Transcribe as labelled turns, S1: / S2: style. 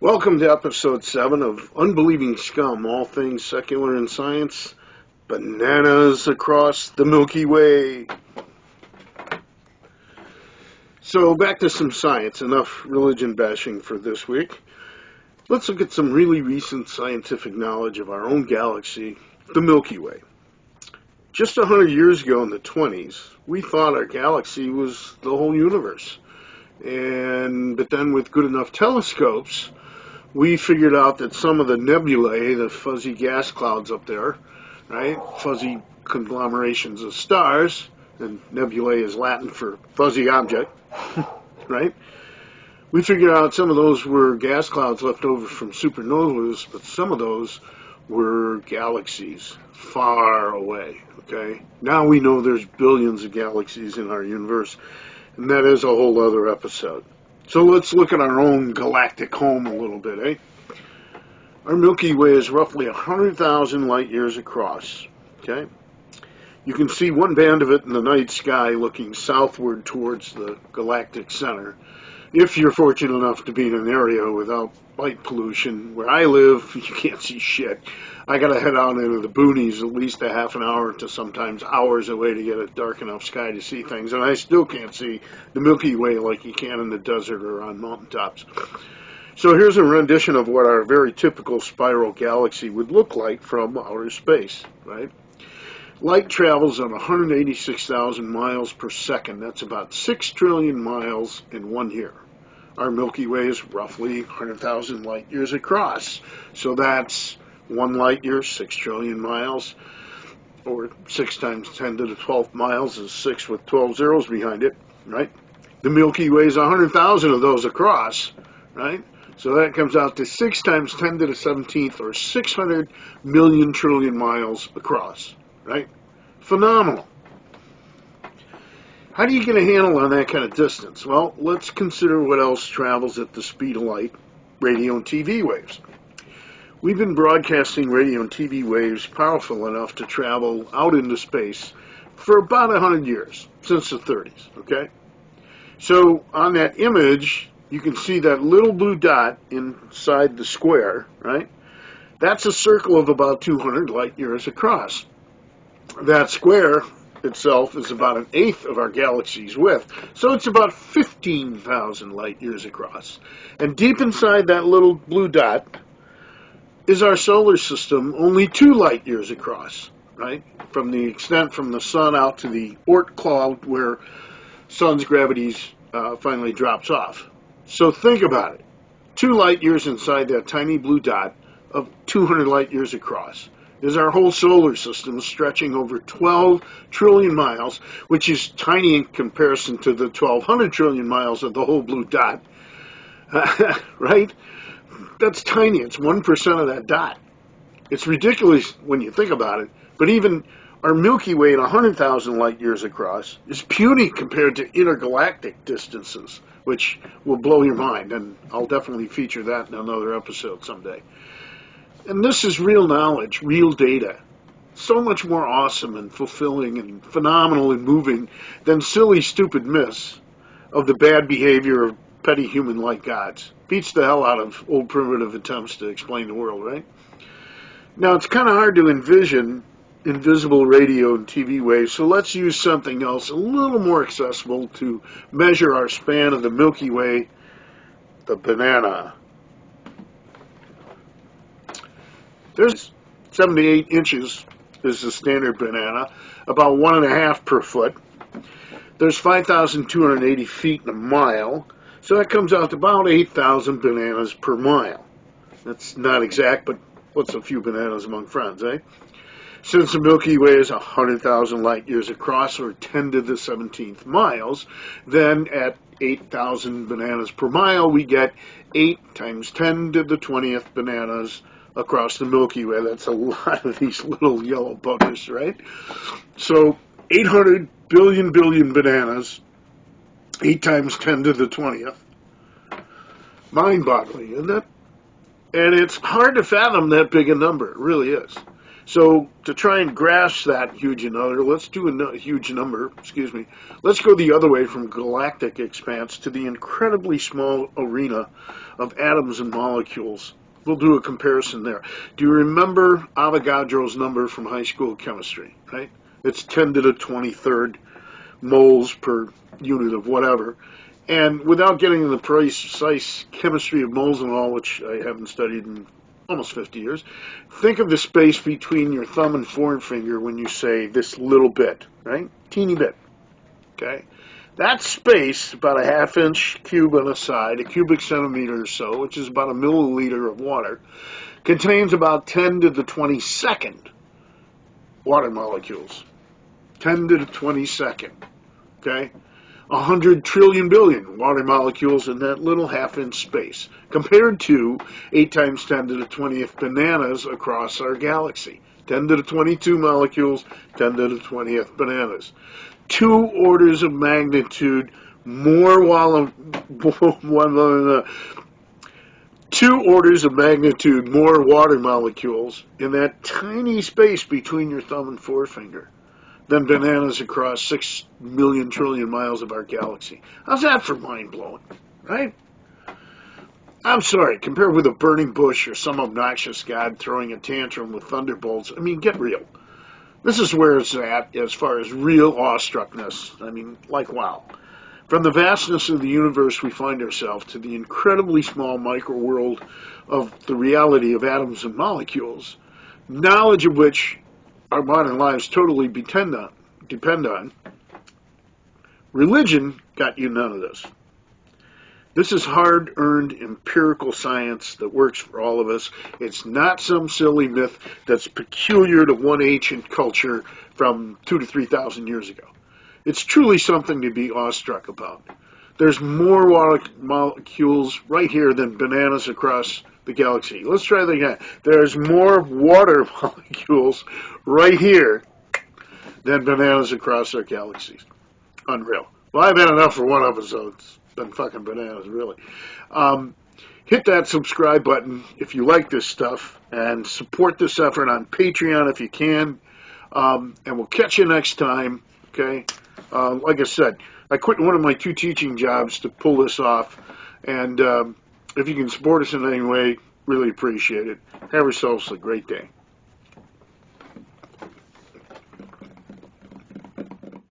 S1: Welcome to episode 7 of Unbelieving Scum, all things secular in science, bananas across the Milky Way. So back to some science, enough religion bashing for this week. Let's look at some really recent scientific knowledge of our own galaxy, the Milky Way. Just 100 years ago in the 20s, we thought our galaxy was the whole universe. But then with good enough telescopes, we figured out that some of the nebulae, the fuzzy gas clouds up there, right, fuzzy conglomerations of stars, and nebulae is Latin for fuzzy object, right? We figured out some of those were gas clouds left over from supernovas, but some of those were galaxies far away, okay? Now we know there's billions of galaxies in our universe, and that is a whole other episode. So let's look at our own galactic home a little bit, eh? Our Milky Way is roughly 100,000 light years across, okay? You can see one band of it in the night sky looking southward towards the galactic center. If you're fortunate enough to be in an area without light pollution, where I live, you can't see shit. I gotta head out into the boonies at least a half an hour to sometimes hours away to get a dark enough sky to see things, and I still can't see the Milky Way like you can in the desert or on mountaintops. So here's a rendition of what our very typical spiral galaxy would look like from outer space, right? Light travels at 186,000 miles per second. That's about 6 trillion miles in 1 year. Our Milky Way is roughly 100,000 light years across. So that's 1 light year, 6 trillion miles, or 6 times 10 to the 12th miles is 6 with 12 zeros behind it, right? The Milky Way is 100,000 of those across, right? So that comes out to 6 times 10 to the 17th, or 600 million trillion miles across, right? Phenomenal. How do you get a handle on that kind of distance? Well, let's consider what else travels at the speed of light: radio and TV waves. We've been broadcasting radio and TV waves powerful enough to travel out into space for about 100 years, since the 30s, okay? So on that image, you can see that little blue dot inside the square, right? That's a circle of about 200 light years across. That square itself is about 1/8 of our galaxy's width, so it's about 15,000 light years across. And deep inside that little blue dot is our solar system, only 2 light years across, right? From the extent from the sun out to the Oort cloud where sun's gravity finally drops off. So think about it. 2 light years inside that tiny blue dot of 200 light years across is our whole solar system, stretching over 12 trillion miles, which is tiny in comparison to the 1,200 trillion miles of the whole blue dot, right? That's tiny. It's 1% of that dot. It's ridiculous when you think about it, but even our Milky Way at 100,000 light years across is puny compared to intergalactic distances, which will blow your mind, and I'll definitely feature that in another episode someday. And this is real knowledge, real data. So much more awesome and fulfilling and phenomenal and moving than silly, stupid myths of the bad behavior of petty human-like gods. Beats the hell out of old primitive attempts to explain the world, right? Now, it's kind of hard to envision invisible radio and TV waves, so let's use something else a little more accessible to measure our span of the Milky Way: the banana. There's 78 inches is the standard banana, about 1.5 per foot. There's 5,280 feet in a mile, so that comes out to about 8,000 bananas per mile. That's not exact, but what's a few bananas among friends, eh? Since the Milky Way is 100,000 light years across, or 10 to the 17th miles, then at 8,000 bananas per mile, we get 8 times 10 to the 20th bananas across the Milky Way. That's a lot of these little yellow buggers, right? So 800 billion bananas, 8 times 10 to the 20th. Mind-boggling, isn't it? And it's hard to fathom that big a number. It really is. So to try and grasp that huge number, let's do a huge number, excuse me. Let's go the other way from galactic expanse to the incredibly small arena of atoms and molecules. We'll do a comparison there. Do you remember Avogadro's number from high school chemistry, right? It's 10 to the 23rd moles per unit of whatever. And without getting into the precise chemistry of moles and all, which I haven't studied in almost 50 years, think of the space between your thumb and forefinger when you say this little bit, right? Teeny bit, okay? That space, about a half-inch cube on a side, a cubic centimeter or so, which is about a milliliter of water, contains about 10 to the 22nd water molecules. 10 to the 22nd, okay? 100 trillion billion water molecules in that little half-inch space, compared to 8 times 10 to the 20th bananas across our galaxy. 10 to the 22 molecules, 10 to the 20th bananas. 2 orders of magnitude more 2 orders of magnitude more water molecules in that tiny space between your thumb and forefinger than bananas across 6 million trillion miles of our galaxy. How's that for mind-blowing, right? I'm sorry, compared with a burning bush or some obnoxious god throwing a tantrum with thunderbolts, I mean, get real. This is where it's at as far as real awestruckness. I mean, like, wow. From the vastness of the universe we find ourselves to the incredibly small micro-world of the reality of atoms and molecules, knowledge of which our modern lives totally depend on, religion got you none of this. This is hard-earned empirical science that works for all of us. It's not some silly myth that's peculiar to one ancient culture from 2,000 to 3,000 years ago. It's truly something to be awestruck about. There's more water molecules right here than bananas across the galaxy. Let's try that again. There's more water molecules right here than bananas across our galaxies. Unreal. Well, I've had enough for one episode. It's been fucking bananas, really. Hit that subscribe button if you like this stuff, and support this effort on Patreon if you can. And we'll catch you next time, okay? Like I said, I quit one of my 2 teaching jobs to pull this off, and if you can support us in any way, really appreciate it. Have yourselves a great day.